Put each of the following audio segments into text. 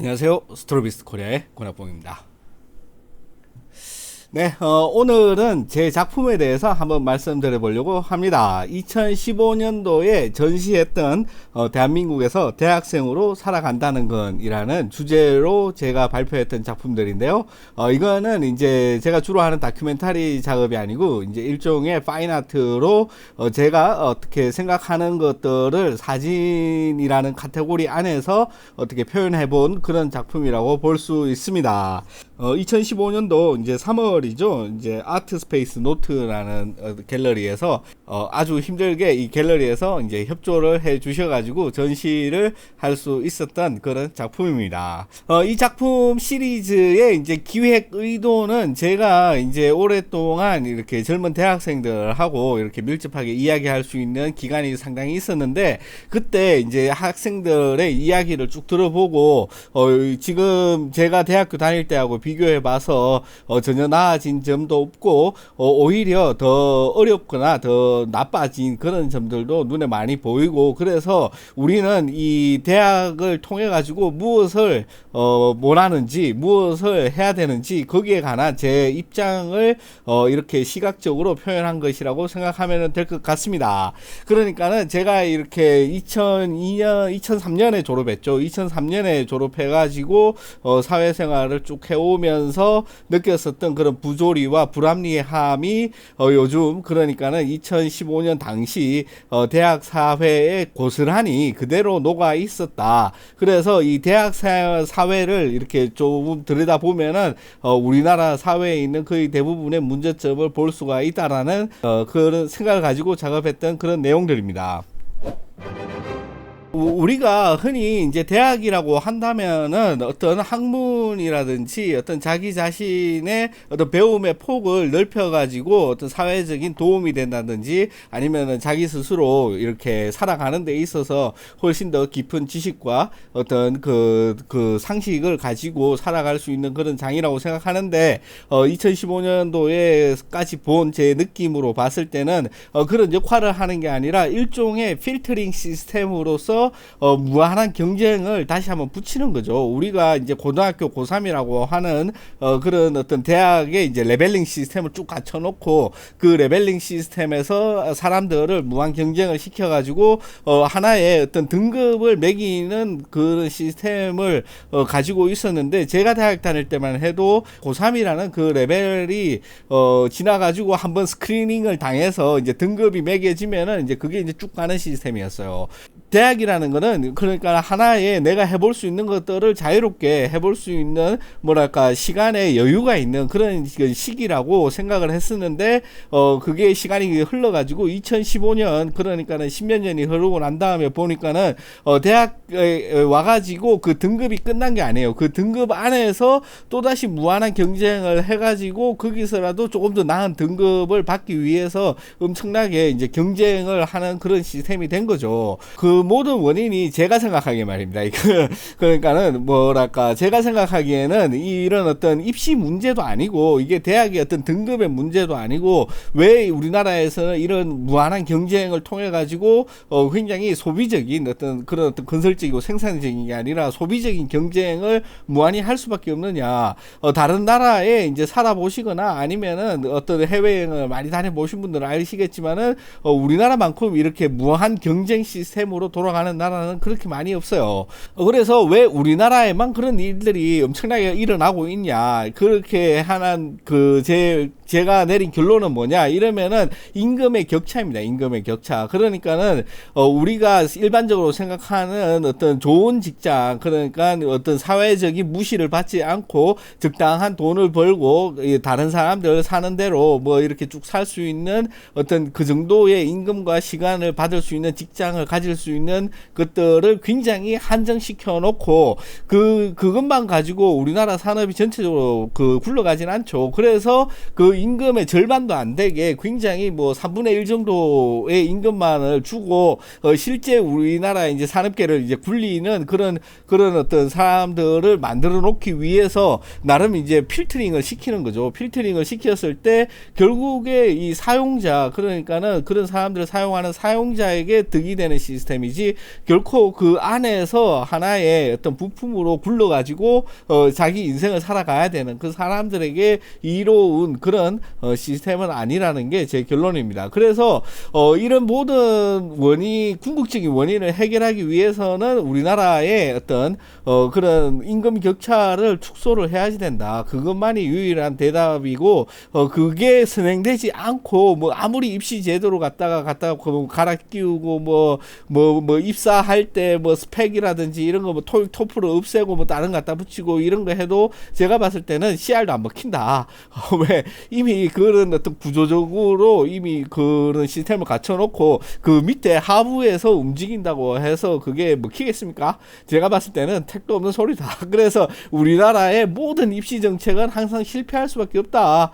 안녕하세요. 스토리비스트 코리아의 권학봉입니다. 네, 오늘은 제 작품에 대해서 한번 말씀드려 보려고 합니다. 2015년도에 전시했던 대한민국에서 대학생으로 살아간다는 건이라는 주제로 제가 발표했던 작품들인데요. 이거는 이제 제가 주로 하는 다큐멘터리 작업이 아니고 이제 일종의 파인아트로 제가 어떻게 생각하는 것들을 사진이라는 카테고리 안에서 어떻게 표현해 본 그런 작품이라고 볼 수 있습니다. 2015년도 이제 3월이죠. 이제 아트 스페이스 노트라는 갤러리에서 아주 힘들게 이 갤러리에서 이제 협조를 해 주셔가지고 전시를 할 수 있었던 그런 작품입니다. 이 작품 시리즈의 이제 기획 의도는 제가 이제 오랫동안 이렇게 젊은 대학생들하고 이렇게 밀접하게 이야기할 수 있는 기간이 상당히 있었는데, 그때 이제 학생들의 이야기를 쭉 들어보고 지금 제가 대학교 다닐 때하고 비교해 봐서 전혀 나아진 점도 없고 오히려 더 어렵거나 더 나빠진 그런 점들도 눈에 많이 보이고, 그래서 우리는 이 대학을 통해 가지고 무엇을 원하는지 무엇을 해야 되는지 거기에 관한 제 입장을 이렇게 시각적으로 표현한 것이라고 생각하면 될 것 같습니다. 그러니까는 제가 이렇게 2003년에 졸업했죠. 2003년에 졸업해 가지고 사회생활을 쭉 해오면서 느꼈었던 그런 부조리와 불합리함이 요즘 그러니까는 2015년 당시 대학 사회에 고스란히 그대로 녹아 있었다. 그래서 이 대학 사회를 이렇게 조금 들여다보면은 우리나라 사회에 있는 거의 대부분의 문제점을 볼 수가 있다라는 그런 생각을 가지고 작업했던 그런 내용들입니다. 우리가 흔히 이제 대학이라고 한다면은 어떤 학문이라든지 어떤 자기 자신의 어떤 배움의 폭을 넓혀가지고 어떤 사회적인 도움이 된다든지 아니면은 자기 스스로 이렇게 살아가는 데 있어서 훨씬 더 깊은 지식과 어떤 그 상식을 가지고 살아갈 수 있는 그런 장이라고 생각하는데, 2015년도에까지 본 제 느낌으로 봤을 때는 그런 역할을 하는 게 아니라 일종의 필터링 시스템으로서 무한한 경쟁을 다시 한번 붙이는 거죠. 우리가 이제 고등학교 고3이라고 하는 그런 어떤 대학의 이제 레벨링 시스템을 쭉 갖춰놓고 그 레벨링 시스템에서 사람들을 무한 경쟁을 시켜가지고 하나의 어떤 등급을 매기는 그런 시스템을 가지고 있었는데, 제가 대학 다닐 때만 해도 고3이라는 그 레벨이 지나가지고 한번 스크리닝을 당해서 이제 등급이 매겨지면은 이제 그게 이제 쭉 가는 시스템이었어요. 대학이라는 거는 그러니까 하나의 내가 해볼 수 있는 것들을 자유롭게 해볼 수 있는 뭐랄까 시간의 여유가 있는 그런 시기라고 생각을 했었는데, 그게 시간이 흘러가지고 2015년 그러니까는 10몇 년이 흐르고 난 다음에 보니까는 대학에 와가지고 그 등급이 끝난 게 아니에요. 그 등급 안에서 또다시 무한한 경쟁을 해가지고 거기서라도 조금 더 나은 등급을 받기 위해서 엄청나게 이제 경쟁을 하는 그런 시스템이 된 거죠. 그 모든 원인이 제가 생각하기에 말입니다. 그러니까는 뭐랄까 제가 생각하기에는 이런 어떤 입시 문제도 아니고 이게 대학의 어떤 등급의 문제도 아니고, 왜 우리나라에서는 이런 무한한 경쟁을 통해 가지고 굉장히 소비적인 어떤 그런 어떤 건설적이고 생산적인 게 아니라 소비적인 경쟁을 무한히 할 수밖에 없느냐. 다른 나라에 이제 살아보시거나 아니면은 어떤 해외여행을 많이 다녀보신 분들은 아시겠지만은 우리나라만큼 이렇게 무한 경쟁 시스템으로 돌아가는 나라는 그렇게 많이 없어요. 그래서 왜 우리나라에만 그런 일들이 엄청나게 일어나고 있냐, 그렇게 하는 제가 내린 결론은 뭐냐 이러면은 임금의 격차입니다. 임금의 격차. 그러니까는 우리가 일반적으로 생각하는 어떤 좋은 직장, 그러니까 어떤 사회적인 무시를 받지 않고 적당한 돈을 벌고 다른 사람들 사는 대로 뭐 이렇게 쭉 살 수 있는 어떤 그 정도의 임금과 시간을 받을 수 있는 직장을 가질 수 있는 것들을 굉장히 한정시켜 놓고 그것만 가지고 우리나라 산업이 전체적으로 굴러가진 않죠. 그래서 그 임금의 절반도 안 되게 굉장히 뭐 3분의 1 정도의 임금만을 주고 실제 우리나라 이제 산업계를 이제 굴리는 그런 어떤 사람들을 만들어 놓기 위해서 나름 이제 필터링을 시키는 거죠. 필터링을 시켰을 때 결국에 이 사용자, 그러니까는 그런 사람들을 사용하는 사용자에게 득이 되는 시스템이지, 결코 그 안에서 하나의 어떤 부품으로 굴러가지고 자기 인생을 살아가야 되는 그 사람들에게 이로운 그런 시스템은 아니라는 게 제 결론입니다. 그래서 이런 모든 궁극적인 원인을 해결하기 위해서는 우리나라의 어떤 그런 임금 격차를 축소를 해야지 된다. 그것만이 유일한 대답이고, 그게 선행되지 않고 뭐 아무리 입시 제도로 갖다가 갈아 끼우고 뭐 입사할 때 뭐 스펙이라든지 이런 거 뭐 토익 토플을 없애고 뭐 다른 갖다 붙이고 이런 거 해도 제가 봤을 때는 CR도 안 먹힌다. 왜? 이미 그런 어떤 구조적으로 이미 그런 시스템을 갖춰놓고 그 밑에 하부에서 움직인다고 해서 그게 먹히겠습니까? 제가 봤을 때는 택도 없는 소리다. 그래서 우리나라의 모든 입시 정책은 항상 실패할 수밖에 없다.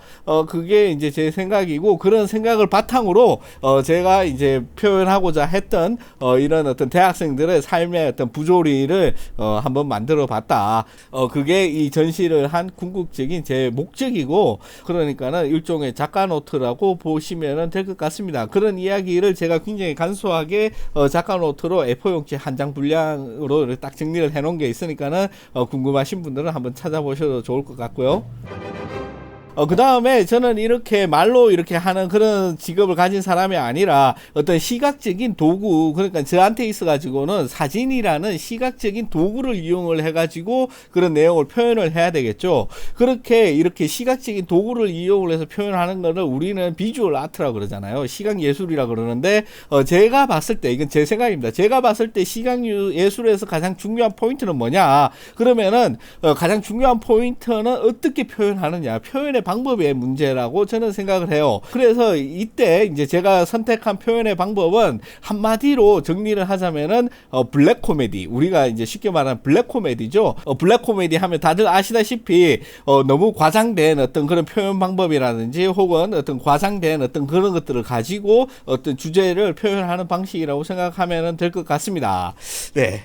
그게 이제 제 생각이고, 그런 생각을 바탕으로 제가 이제 표현하고자 했던 이런 어떤 대학생들의 삶의 어떤 부조리를 한번 만들어 봤다. 그게 이 전시를 한 궁극적인 제 목적이고, 그러니까는 일종의 작가 노트라고 보시면 될 것 같습니다. 그런 이야기를 제가 굉장히 간소하게 작가 노트로 A4 용지 한 장 분량으로 딱 정리를 해 놓은 게 있으니까는 궁금하신 분들은 한번 찾아보셔도 좋을 것 같고요. 그 다음에 저는 이렇게 말로 이렇게 하는 그런 직업을 가진 사람이 아니라 어떤 시각적인 도구, 그러니까 저한테 있어가지고는 사진이라는 시각적인 도구를 이용을 해가지고 그런 내용을 표현을 해야 되겠죠. 그렇게 이렇게 시각적인 도구를 이용을 해서 표현하는 거를 우리는 비주얼 아트라고 그러잖아요. 시각 예술이라 그러는데, 제가 봤을 때, 이건 제 생각입니다. 제가 봤을 때 시각 예술에서 가장 중요한 포인트는 뭐냐? 그러면은 가장 중요한 포인트는 어떻게 표현하느냐, 표현의 방법의 문제라고 저는 생각을 해요. 그래서 이때 이제 제가 선택한 표현의 방법은 한마디로 정리를 하자면은 블랙 코미디, 우리가 이제 쉽게 말하는 블랙 코미디죠. 블랙 코미디 하면 다들 아시다시피 너무 과장된 어떤 그런 표현 방법이라든지 혹은 어떤 과장된 어떤 그런 것들을 가지고 어떤 주제를 표현하는 방식이라고 생각하면 될 것 같습니다. 네,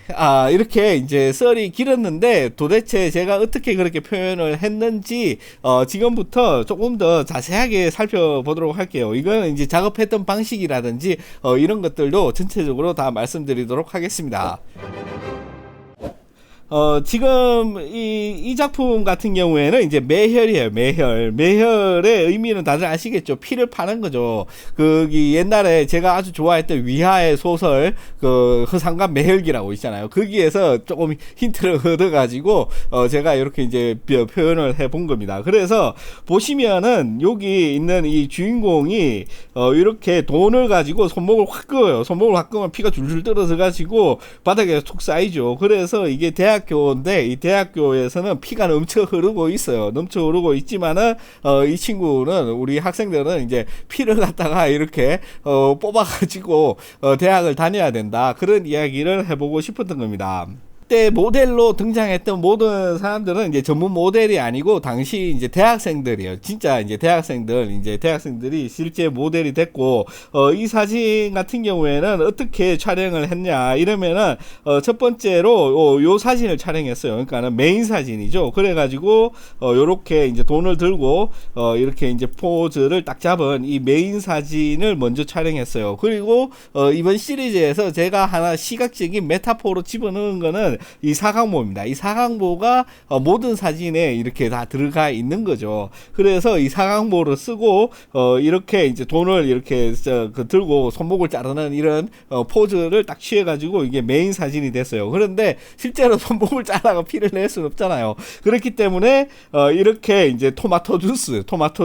이렇게 이제 썰이 길었는데 도대체 제가 어떻게 그렇게 표현을 했는지 지금부터 조금 더 자세하게 살펴보도록 할게요. 이건 이제 작업했던 방식이라든지 이런 것들도 전체적으로 다 말씀드리도록 하겠습니다. 지금 이 작품 같은 경우에는 이제 매혈이에요. 매혈의 의미는 다들 아시겠죠? 피를 파는 거죠. 거기 옛날에 제가 아주 좋아했던 위하의 소설 그 허상관 매혈기라고 있잖아요. 거기에서 조금 힌트를 얻어가지고 제가 이렇게 이제 표현을 해본 겁니다. 그래서 보시면은 여기 있는 이 주인공이 이렇게 돈을 가지고 손목을 확 그어요. 손목을 확 그으면 피가 줄줄 떨어져 가지고 바닥에 툭 쌓이죠. 그래서 이게 대학교인데 이 대학교에서는 피가 넘쳐 흐르고 있어요. 넘쳐 흐르고 있지만은 이 친구는, 우리 학생들은 이제 피를 갖다가 이렇게 뽑아가지고 대학을 다녀야 된다, 그런 이야기를 해보고 싶었던 겁니다. 그때 모델로 등장했던 모든 사람들은 이제 전문 모델이 아니고 당시 이제 대학생들이에요. 진짜 이제 대학생들이 실제 모델이 됐고, 이 사진 같은 경우에는 어떻게 촬영을 했냐 이러면은 첫 번째로 요 사진을 촬영했어요. 그러니까는 메인 사진이죠. 그래가지고 요렇게 이제 돈을 들고 이렇게 이제 포즈를 딱 잡은 이 메인 사진을 먼저 촬영했어요. 그리고 이번 시리즈에서 제가 하나 시각적인 메타포로 집어넣은 거는 이 사각모입니다. 이 사각모가 모든 사진에 이렇게 다 들어가 있는 거죠. 그래서 이 사각모를 쓰고 이렇게 이제 돈을 이렇게 들고 손목을 자르는 이런 포즈를 딱 취해가지고 이게 메인 사진이 됐어요. 그런데 실제로 손목을 잘라가 피를 낼 수는 없잖아요. 그렇기 때문에 이렇게 이제 토마토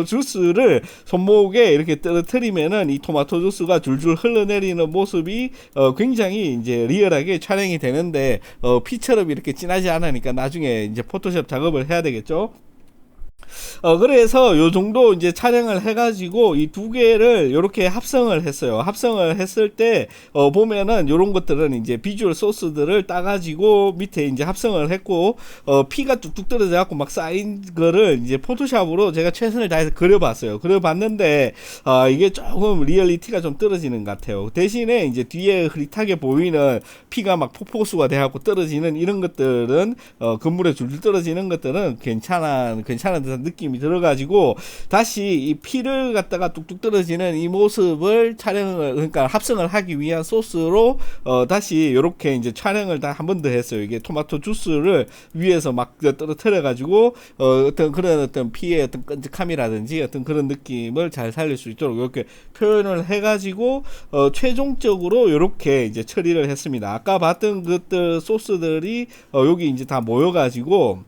주스를 손목에 이렇게 떨어뜨리면은 이 토마토 주스가 줄줄 흘러내리는 모습이 굉장히 이제 리얼하게 촬영이 되는데 피처럼 이렇게 진하지 않으니까 나중에 이제 포토샵 작업을 해야 되겠죠. 그래서 요 정도 이제 촬영을 해가지고 이 두 개를 이렇게 합성을 했어요. 합성을 했을 때 보면은 요런 것들은 이제 비주얼 소스들을 따가지고 밑에 이제 합성을 했고 피가 뚝뚝 떨어져 갖고 막 쌓인 거를 이제 포토샵으로 제가 최선을 다해서 그려봤어요. 그려봤는데 이게 조금 리얼리티가 좀 떨어지는 것 같아요. 대신에 이제 뒤에 흐릿하게 보이는 피가 막 폭포수가 돼갖고 떨어지는 이런 것들은 건물에 줄줄 떨어지는 것들은 괜찮은 듯한 느낌이 들어가지고 다시 이 피를 갖다가 뚝뚝 떨어지는 이 모습을 촬영을 그러니까 합성을 하기 위한 소스로 다시 이렇게 이제 촬영을 다 한 번 더 했어요. 이게 토마토 주스를 위에서 막 떨어뜨려 가지고 어떤 그런 어떤 피의 어떤 끈적함이라든지 어떤 그런 느낌을 잘 살릴 수 있도록 이렇게 표현을 해 가지고 최종적으로 이렇게 이제 처리를 했습니다. 아까 봤던 것들 소스들이 여기 이제 다 모여 가지고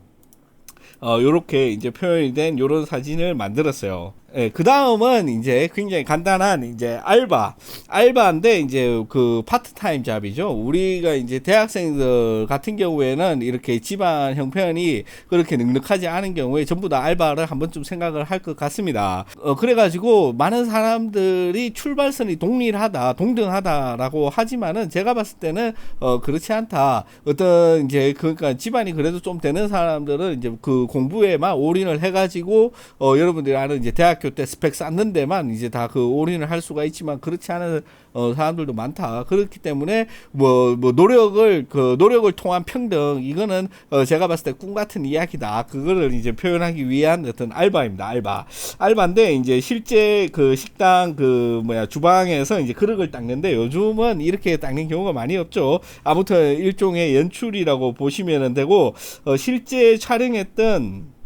요렇게 이제 표현이 된 요런 사진을 만들었어요. 예, 그 다음은 이제 굉장히 간단한 이제 알바인데 이제 그 파트타임 잡이죠. 우리가 이제 대학생들 같은 경우에는 이렇게 집안 형편이 그렇게 넉넉하지 않은 경우에 전부 다 알바를 한 번쯤 생각을 할 것 같습니다. 그래가지고 많은 사람들이 출발선이 동등하다라고 하지만은 제가 봤을 때는 그렇지 않다. 어떤 이제 그러니까 집안이 그래도 좀 되는 사람들은 이제 그 공부에만 올인을 해가지고 여러분들이 아는 이제 대학교 때 스펙 쌓는 데만 이제 다 그 올인을 할 수가 있지만 그렇지 않은 사람들도 많다. 그렇기 때문에 뭐 노력을 통한 평등 이거는 제가 봤을 때 꿈 같은 이야기다. 그거를 이제 표현하기 위한 어떤 알바입니다. 알바인데 이제 실제 그 식당 주방에서 이제 그릇을 닦는데 요즘은 이렇게 닦는 경우가 많이 없죠. 아무튼 일종의 연출이라고 보시면 되고 실제 촬영했던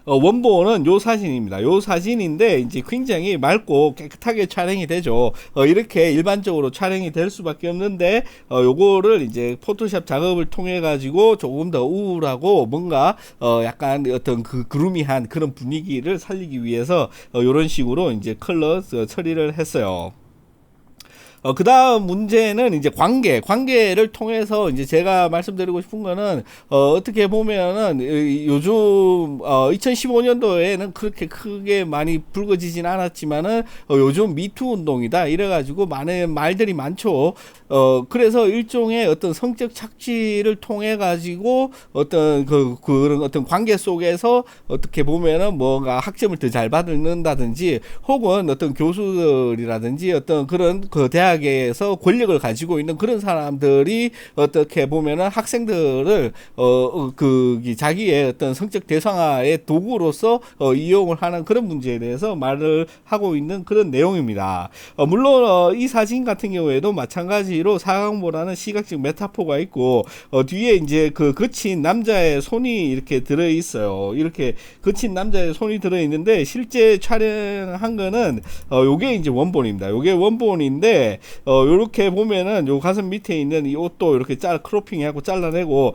원본은 요 사진입니다. 요 사진인데 이제 굉장히 맑고 깨끗하게 촬영이 되죠. 이렇게 일반적으로 촬영이 될 수밖에 없는데 요거를 이제 포토샵 작업을 통해 가지고 조금 더 우울하고 뭔가 약간 어떤 그 그루미한 그런 분위기를 살리기 위해서 요런 식으로 이제 컬러 처리를 했어요. 그 다음 문제는 이제 관계를 통해서 이제 제가 말씀드리고 싶은 거는, 어떻게 보면은, 요즘, 2015년도에는 그렇게 크게 많이 불거지진 않았지만은, 요즘 미투 운동이다. 이래가지고 많은 말들이 많죠. 그래서 일종의 어떤 성적 착취를 통해가지고 그런 어떤 관계 속에서 어떻게 보면은 뭔가 학점을 더 잘 받는다든지 혹은 어떤 교수들이라든지 어떤 그런 그 대학에서 권력을 가지고 있는 그런 사람들이 어떻게 보면은 학생들을 자기의 어떤 성적 대상화의 도구로서 이용을 하는 그런 문제에 대해서 말을 하고 있는 그런 내용입니다. 물론 이 사진 같은 경우에도 마찬가지로 사각모라는 시각적 메타포가 있고 뒤에 이제 그 거친 남자의 손이 이렇게 들어 있어요. 이렇게 거친 남자의 손이 들어 있는데 실제 촬영한 거는 요게 이제 원본입니다. 요게 원본인데 요렇게 보면은 요 가슴 밑에 있는 이 옷도 이렇게 크로핑하고 잘라내고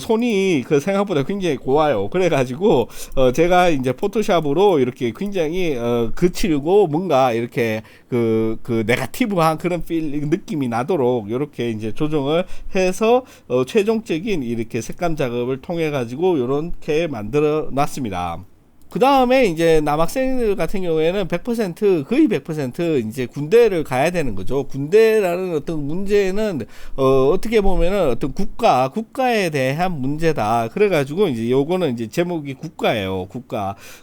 손이 그 생각보다 굉장히 고와요. 그래가지고 제가 이제 포토샵으로 이렇게 굉장히 거칠고 뭔가 이렇게 그 네거티브한 그런 느낌이 나도록 이렇게 이제 조정을 해서 최종적인 이렇게 색감 작업을 통해 가지고 이렇게 만들어 놨습니다. 그 다음에 이제 남학생들 같은 경우에는 100% 거의 100% 이제 군대를 가야 되는 거죠. 군대라는 어떤 문제는 어떻게 보면은 어떤 국가에 대한 문제다. 그래가지고 이제 요거는 이제 제목이 국가예요.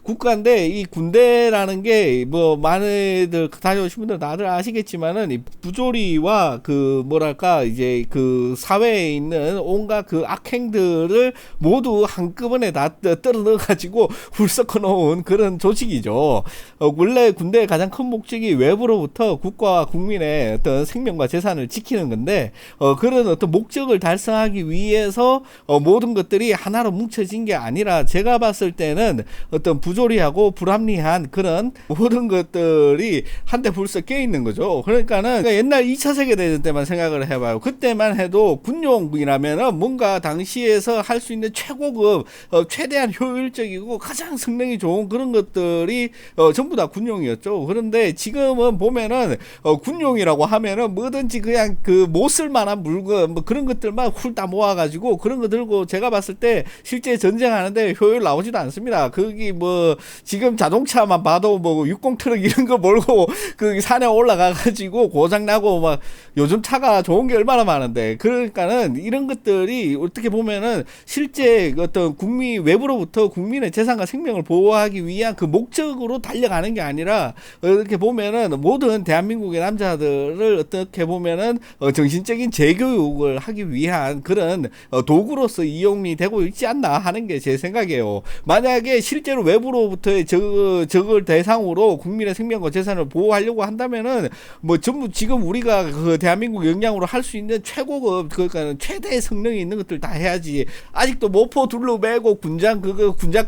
국가인데 이 군대라는 게 뭐 많이들 다녀오신 분들 다들 아시겠지만은 이 부조리와 그 뭐랄까 이제 그 사회에 있는 온갖 그 악행들을 모두 한꺼번에 다 떨어 넣어가지고 훌썩 놓은 그런 조직이죠. 원래 군대의 가장 큰 목적이 외부로부터 국가와 국민의 어떤 생명과 재산을 지키는 건데 그런 어떤 목적을 달성하기 위해서 모든 것들이 하나로 뭉쳐진 게 아니라 제가 봤을 때는 어떤 부조리하고 불합리한 그런 모든 것들이 한데 불써 껴 있는 거죠. 그러니까 옛날 2차 세계대전 때만 생각을 해봐요. 그때만 해도 군용이라면은 뭔가 당시에서 할 수 있는 최고급 최대한 효율적이고 가장 성능 성능이 좋은 그런 것들이 전부 다 군용이었죠. 그런데 지금은 보면은 군용이라고 하면은 뭐든지 그냥 그 못 쓸만한 물건 뭐 그런 것들만 훌다 모아가지고 그런 거 들고 제가 봤을 때 실제 전쟁하는데 효율 나오지도 않습니다. 거기 뭐 지금 자동차만 봐도 뭐 60 트럭 이런 거 몰고 그 산에 올라가가지고 고장 나고 막 요즘 차가 좋은 게 얼마나 많은데 그러니까는 이런 것들이 어떻게 보면은 실제 어떤 국민 외부로부터 국민의 재산과 생명을 보호하기 위한 그 목적으로 달려가는 게 아니라 이렇게 보면은 모든 대한민국의 남자들을 어떻게 보면은 정신적인 재교육을 하기 위한 그런 도구로서 이용이 되고 있지 않나 하는 게 제 생각이에요. 만약에 실제로 외부로부터의 적을 대상으로 국민의 생명과 재산을 보호하려고 한다면은 뭐 전부 지금 우리가 그 대한민국 역량으로 할 수 있는 최고급 그러니까 최대의 성능이 있는 것들 다 해야지. 아직도 모포 둘러 매고 군장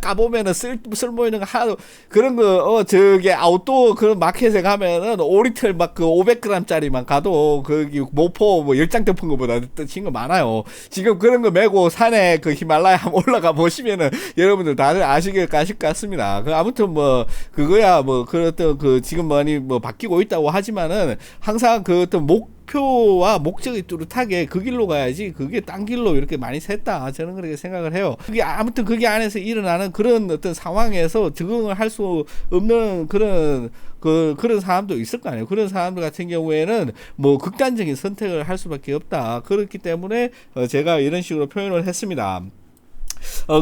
까보면은 쓸모 있는 거 하나 그런 거 저기 아웃도어 그런 마켓에 가면은 5리틀 막 그 500g짜리만 가도 거기 모포 뭐 10장 덮은 거보다 친 거 많아요. 지금 그런 거 메고 산에 그 히말라야 한번 올라가 보시면은 여러분들 다들 아실 것 같습니다. 아무튼 뭐 그거야 뭐 그랬던 그 지금 많이 뭐 바뀌고 있다고 하지만은 항상 그 어떤 목표와 목적이 뚜렷하게 그 길로 가야지 그게 딴 길로 이렇게 많이 샜다 저는 그렇게 생각을 해요. 그게 아무튼 그게 안에서 일어나는 그런 어떤 상황에서 적응을 할 수 없는 그런 사람도 있을 거 아니에요. 그런 사람들 같은 경우에는 뭐 극단적인 선택을 할 수밖에 없다. 그렇기 때문에 제가 이런 식으로 표현을 했습니다.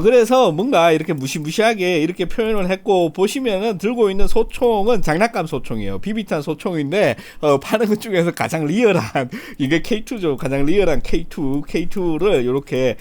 그래서 뭔가 이렇게 무시무시하게 이렇게 표현을 했고 보시면은 들고 있는 소총은 장난감 소총이에요. 비비탄 소총인데 파는 것 중에서 가장 리얼한 이게 K2죠. 가장 리얼한 K2를 이렇게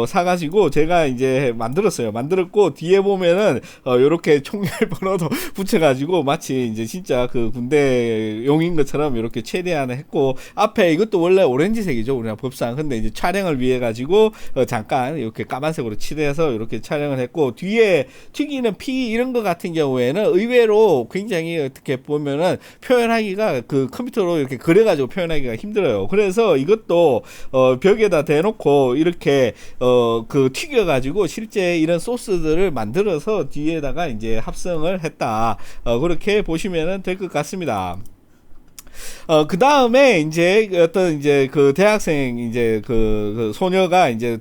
사가지고 제가 이제 만들었고 뒤에 보면은 이렇게 총열 번호도 붙여가지고 마치 이제 진짜 그 군대용인 것처럼 이렇게 최대한 했고 앞에 이것도 원래 오렌지색이죠. 우리나라 법상. 근데 이제 촬영을 위해 가지고 잠깐 이렇게 까만색으로 칠해서 이렇게 촬영을 했고 뒤에 튀기는 피 이런 거 같은 경우에는 의외로 굉장히 어떻게 보면은 표현하기가 그 컴퓨터로 이렇게 그려가지고 표현하기가 힘들어요. 그래서 이것도 벽에다 대놓고 이렇게 그 튀겨가지고 실제 이런 소스들을 만들어서 뒤에다가 이제 합성을 했다. 그렇게 보시면은 될 것 같습니다. 그 다음에 이제 어떤 이제 그 대학생 이제 그 소녀가 이제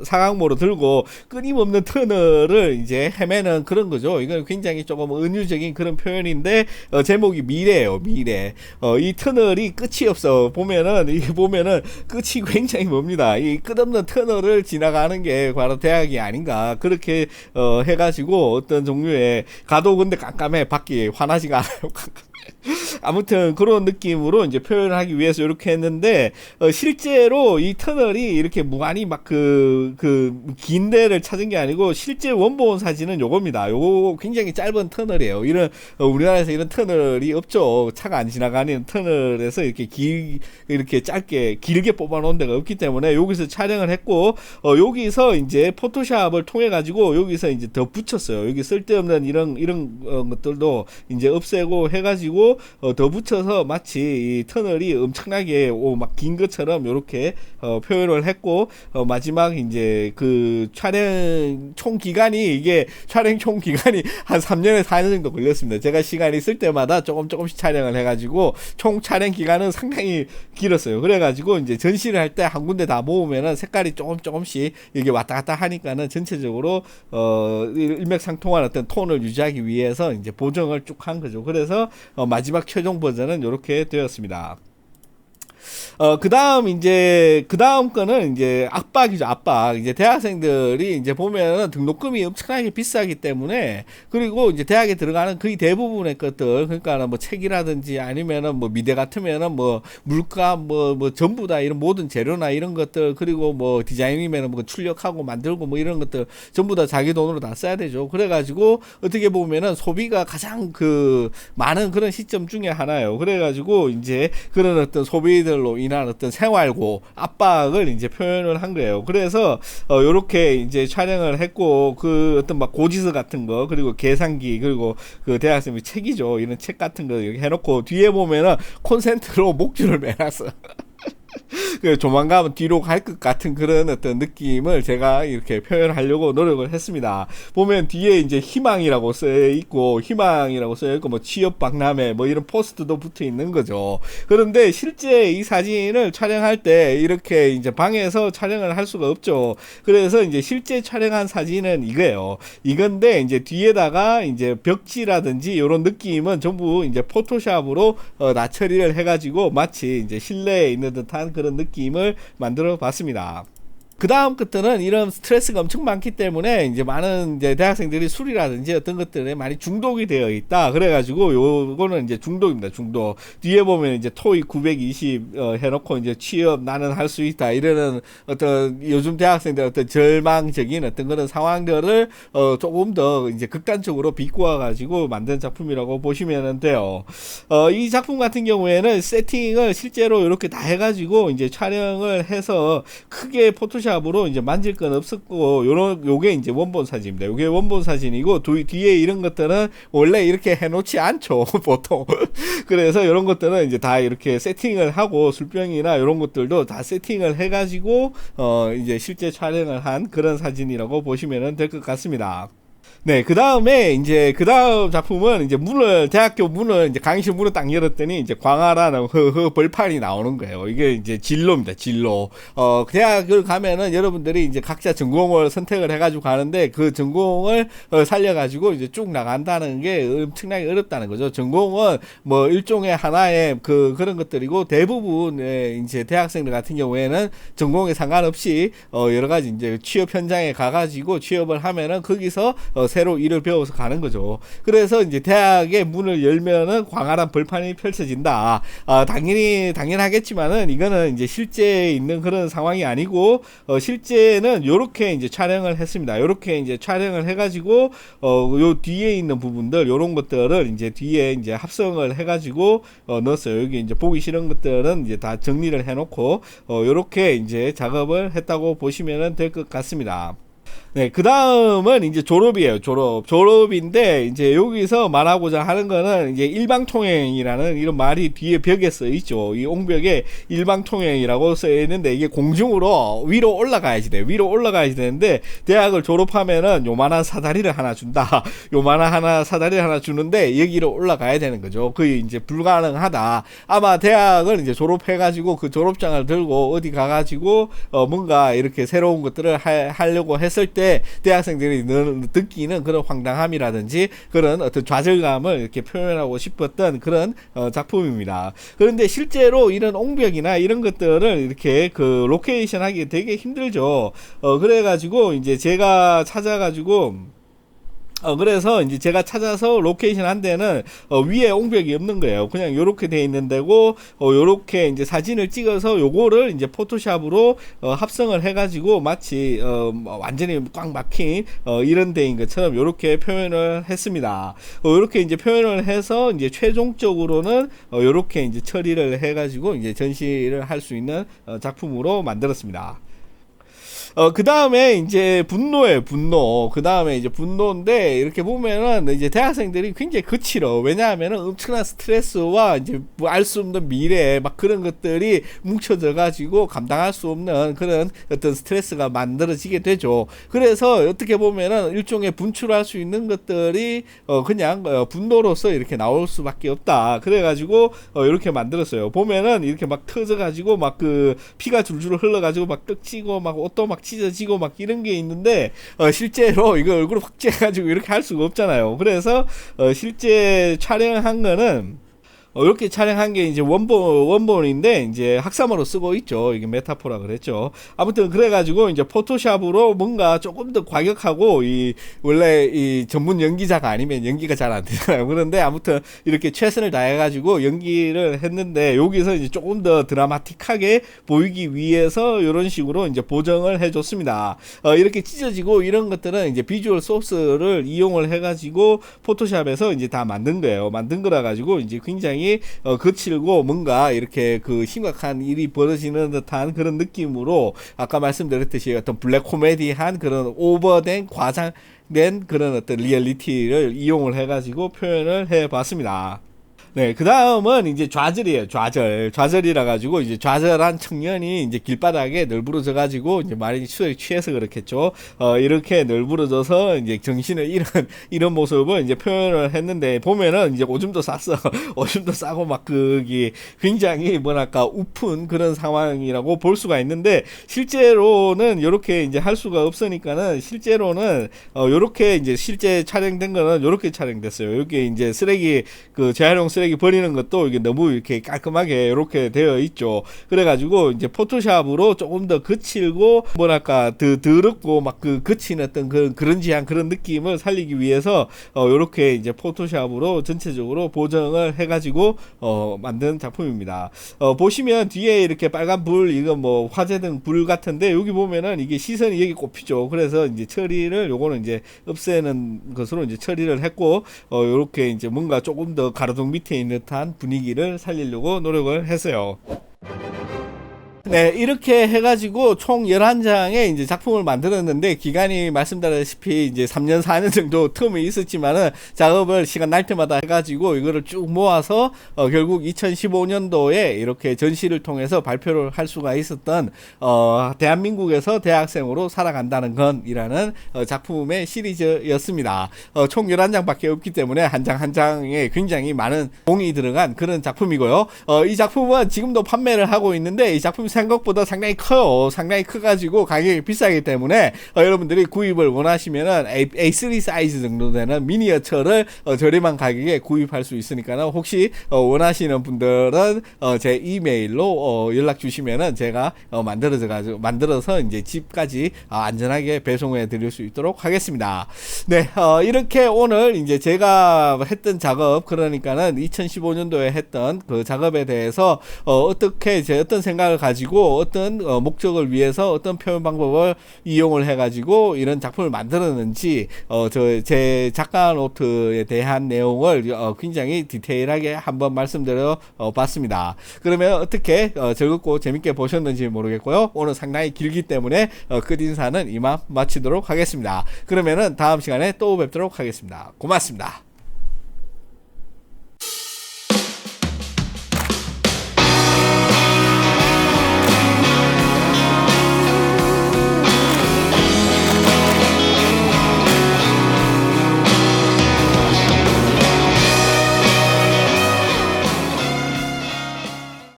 사각모로 들고 끊임없는 터널을 이제 헤매는 그런 거죠. 이건 굉장히 조금 은유적인 그런 표현인데 제목이 미래예요. 미래. 이 터널이 끝이 없어. 이게 보면은 끝이 굉장히 멉니다. 이 끝없는 터널을 지나가는 게 바로 대학이 아닌가. 그렇게 해가지고 어떤 종류의 가도 근데 깜깜해. 밖이 환하지가 않아요. 아무튼 그런 느낌으로 이제 표현을 하기 위해서 이렇게 했는데 실제로 이 터널이 이렇게 무한히 막 긴 데를 찾은 게 아니고 실제 원본 사진은 요겁니다. 요거 굉장히 짧은 터널이에요. 이런 우리나라에서 이런 터널이 없죠. 차가 안 지나가는 터널에서 이렇게 짧게 길게 뽑아 놓은 데가 없기 때문에 여기서 촬영을 했고 여기서 이제 포토샵을 통해 가지고 여기서 이제 더 붙였어요. 여기 쓸데없는 이런 것들도 이제 없애고 해가지고 더 붙여서 마치 이 터널이 엄청나게 막 긴 것처럼 이렇게 표현을 했고 마지막 이제 그 촬영 총 기간이 한 3년에서 4년 정도 걸렸습니다. 제가 시간이 있을 때마다 조금씩 촬영을 해가지고 총 촬영 기간은 상당히 길었어요. 그래가지고 이제 전시를 할 때 한 군데 다 모으면은 색깔이 조금씩 이게 왔다 갔다 하니까는 전체적으로 일맥상통한 어떤 톤을 유지하기 위해서 이제 보정을 쭉 한 거죠. 그래서 마지막 최종 버전은 이렇게 되었습니다. 그 다음 거는 이제 압박이죠, 압박. 이제 대학생들이 이제 보면은 등록금이 엄청나게 비싸기 때문에, 그리고 이제 대학에 들어가는 거의 대부분의 것들, 그러니까 뭐 책이라든지 아니면은 뭐 미대 같으면은 뭐 물가 뭐 전부 다 이런 모든 재료나 이런 것들, 그리고 뭐 디자인이면은 뭐 출력하고 만들고 뭐 이런 것들 전부 다 자기 돈으로 다 써야 되죠. 그래가지고 어떻게 보면은 소비가 가장 많은 그런 시점 중에 하나예요. 그래가지고 이제 그런 어떤 소비들로 인한 어떤 생활고 압박을 이제 표현을 한 거예요. 그래서 요렇게 이제 촬영을 했고 그 어떤 막 고지서 같은 거 그리고 계산기 그리고 그 대학생의 책이죠. 이런 책 같은 거 이렇게 해놓고 뒤에 보면은 콘센트로 목줄을 매놨어. 그 조만간 뒤로 갈 것 같은 그런 어떤 느낌을 제가 이렇게 표현하려고 노력을 했습니다. 보면 뒤에 이제 희망이라고 써 있고 뭐 취업 박람회 뭐 이런 포스트도 붙어 있는 거죠. 그런데 실제 이 사진을 촬영할 때 이렇게 이제 방에서 촬영을 할 수가 없죠. 그래서 이제 실제 촬영한 사진은 이거예요. 이건데 이제 뒤에다가 이제 벽지라든지 이런 느낌은 전부 이제 포토샵으로 다 처리를 해가지고 마치 이제 실내에 있는 듯한 그런 느낌을 만들어 봤습니다. 그 다음 것들은 이런 스트레스가 엄청 많기 때문에 이제 많은 이제 대학생들이 술이라든지 어떤 것들에 많이 중독이 되어 있다. 그래가지고 요거는 이제 중독입니다. 중독. 뒤에 보면 이제 토익 920 해놓고 이제 취업 나는 할 수 있다. 이러는 어떤 요즘 대학생들 어떤 절망적인 어떤 그런 상황들을 조금 더 이제 극단적으로 비꼬아가지고 만든 작품이라고 보시면 돼요. 이 작품 같은 경우에는 세팅을 실제로 이렇게 다 해가지고 이제 촬영을 해서 크게 포토샵 으로 이제 만질 건 없었고 요게 이제 원본 사진입니다. 요게 원본 사진이고 뒤에 이런 것들은 원래 이렇게 해놓지 않죠. 보통. 그래서 이런 것들은 이제 다 이렇게 세팅을 하고 술병이나 이런 것들도 다 세팅을 해가지고 이제 실제 촬영을 한 그런 사진이라고 보시면 될 것 같습니다. 네, 그 다음에 이제 그 다음 작품은 이제 대학교 문을 이제 강의실 문을 딱 열었더니 이제 광활한 벌판이 나오는 거예요. 이게 이제 진로입니다. 진로. 대학을 가면은 여러분들이 이제 각자 전공을 선택을 해가지고 가는데 그 전공을 살려가지고 이제 쭉 나간다는 게 엄청나게 어렵다는 거죠. 전공은 뭐 일종의 하나의 그런 것들이고 대부분의 이제 대학생들 같은 경우에는 전공에 상관없이 여러 가지 이제 취업 현장에 가가지고 취업을 하면은 거기서 새로 일을 배워서 가는 거죠. 그래서 이제 대학의 문을 열면은 광활한 벌판이 펼쳐진다. 당연하겠지만은 이거는 이제 실제 있는 그런 상황이 아니고 실제는 요렇게 이제 촬영을 했습니다. 요렇게 이제 촬영을 해가지고 요 뒤에 있는 부분들 요런 것들을 이제 뒤에 이제 합성을 해가지고 넣었어요. 여기 이제 보기 싫은 것들은 이제 다 정리를 해놓고 요렇게 이제 작업을 했다고 보시면 될 것 같습니다. 네, 그 다음은 이제 졸업이에요. 졸업인데, 이제 여기서 말하고자 하는 거는 이제 일방통행이라는 이런 말이 뒤에 벽에 써 있죠. 이 옹벽에 일방통행이라고 써 있는데, 이게 공중으로 위로 올라가야지 돼. 위로 올라가야지 되는데, 대학을 졸업하면은 요만한 사다리를 하나 준다. 요만한 사다리를 하나 주는데, 여기로 올라가야 되는 거죠. 그게 이제 불가능하다. 아마 대학을 이제 졸업해가지고 그 졸업장을 들고 어디 가가지고, 뭔가 이렇게 새로운 것들을 하려고 했을 때, 대학생들이 느끼는 그런 황당함이라든지 그런 어떤 좌절감을 이렇게 표현하고 싶었던 그런 작품입니다. 그런데 실제로 이런 옹벽이나 이런 것들을 이렇게 그 로케이션 하기 되게 힘들죠. 그래가지고 이제 제가 찾아가지고 그래서 이제 제가 찾아서 로케이션 한 데는 위에 옹벽이 없는 거예요. 그냥 요렇게 돼 있는 데고 요렇게 이제 사진을 찍어서 요거를 이제 포토샵으로 합성을 해가지고 마치 완전히 꽉 막힌 이런 데인 것처럼 요렇게 표현을 했습니다. 요렇게 이제 표현을 해서 이제 최종적으로는 요렇게 이제 처리를 해가지고 이제 전시를 할 수 있는 작품으로 만들었습니다. 그 다음에 이제 분노예요, 분노. 그 다음에 이제 분노인데, 이렇게 보면은 이제 대학생들이 굉장히 거칠어. 왜냐하면은 엄청난 스트레스와 이제 뭐 알 수 없는 미래, 막 그런 것들이 뭉쳐져가지고 감당할 수 없는 그런 어떤 스트레스가 만들어지게 되죠. 그래서 어떻게 보면은 일종의 분출할 수 있는 것들이 그냥 분노로서 이렇게 나올 수밖에 없다. 그래가지고 이렇게 만들었어요. 보면은 이렇게 막 터져가지고 막 그 피가 줄줄 흘러가지고 막 떡지고 막 옷도 막 찢어지고 막 이런 게 있는데 실제로 이거 얼굴을 확 째가지고 이렇게 할 수가 없잖아요. 그래서 실제 촬영한 거는 이렇게 촬영한 게 이제 원본인데 이제 학사모로 쓰고 있죠. 이게 메타포라 그랬죠. 아무튼 그래가지고 이제 포토샵으로 뭔가 조금 더 과격하고 원래 이 전문 연기자가 아니면 연기가 잘 안 되잖아요. 그런데 아무튼 이렇게 최선을 다해가지고 연기를 했는데 여기서 이제 조금 더 드라마틱하게 보이기 위해서 이런 식으로 이제 보정을 해줬습니다. 이렇게 찢어지고 이런 것들은 이제 비주얼 소스를 이용을 해가지고 포토샵에서 이제 다 만든 거예요. 만든 거라 가지고 이제 굉장히 거칠고 뭔가 이렇게 그 심각한 일이 벌어지는 듯한 그런 느낌으로 아까 말씀드렸듯이 어떤 블랙 코미디한 그런 오버된 과장된 그런 어떤 리얼리티를 이용을 해가지고 표현을 해봤습니다. 네, 그 다음은 이제 좌절이에요. 좌절이라 가지고 이제 좌절한 청년이 이제 길바닥에 널브러져 가지고 이제 많이 술에 취해서 그렇겠죠. 이렇게 널브러져서 이제 정신을 이런 모습을 이제 표현을 했는데, 보면은 이제 오줌도 쌌어. 오줌도 싸고 막 그게 굉장히 뭐랄까 우픈 그런 상황이라고 볼 수가 있는데, 실제로는 이렇게 이제 할 수가 없으니까는 실제로는 요렇게 이제 실제 촬영된 거는 요렇게 촬영됐어요. 이렇게 이제 쓰레기 그 재활용 쓰레기 버리는 것도 이게 너무 이렇게 깔끔하게 이렇게 되어 있죠. 그래가지고 이제 포토샵으로 조금 더 거칠고 뭐랄까 더럽고 막 그 거친 어떤 그 그런지한 그런 느낌을 살리기 위해서 요렇게 이제 포토샵으로 전체적으로 보정을 해가지고 만든 작품입니다. 보시면 뒤에 이렇게 빨간 불, 이거 뭐 화재등 불 같은데, 여기 보면은 이게 시선이 여기 꼽히죠. 그래서 이제 처리를 요거는 이제 없애는 것으로 이제 처리를 했고, 요렇게 이제 뭔가 조금 더 가로등 밑에 있는 듯한 분위기를 살리려고 노력을 했어요. 네, 이렇게 해가지고 총 11장의 이제 작품을 만들었는데, 기간이 말씀드렸다시피 이제 3년, 4년 정도 텀이 있었지만은 작업을 시간 날 때마다 해가지고 이거를 쭉 모아서 결국 2015년도에 이렇게 전시를 통해서 발표를 할 수가 있었던 대한민국에서 대학생으로 살아간다는 건이라는 작품의 시리즈였습니다. 총 11장밖에 없기 때문에 한 장 한 장에 굉장히 많은 공이 들어간 그런 작품이고요. 이 작품은 지금도 판매를 하고 있는데, 이 작품 생각보다 상당히 커요. 상당히 커가지고 가격이 비싸기 때문에 여러분들이 구입을 원하시면은 A3 사이즈 정도 되는 미니어처를 저렴한 가격에 구입할 수 있으니까, 혹시 원하시는 분들은 제 이메일로 연락 주시면은 제가 만들어서 이제 집까지 안전하게 배송해 드릴 수 있도록 하겠습니다. 네, 이렇게 오늘 이제 제가 했던 작업, 그러니까는 2015년도에 했던 그 작업에 대해서 어떻게 어떤 생각을 가지고 어떤 목적을 위해서 어떤 표현 방법을 이용을 해가지고 이런 작품을 만들었는지, 제 작가 노트에 대한 내용을 굉장히 디테일하게 한번 말씀드려 봤습니다. 그러면 어떻게 즐겁고 재밌게 보셨는지 모르겠고요. 오늘 상당히 길기 때문에 끝인사는 이만 마치도록 하겠습니다. 그러면은 다음 시간에 또 뵙도록 하겠습니다. 고맙습니다.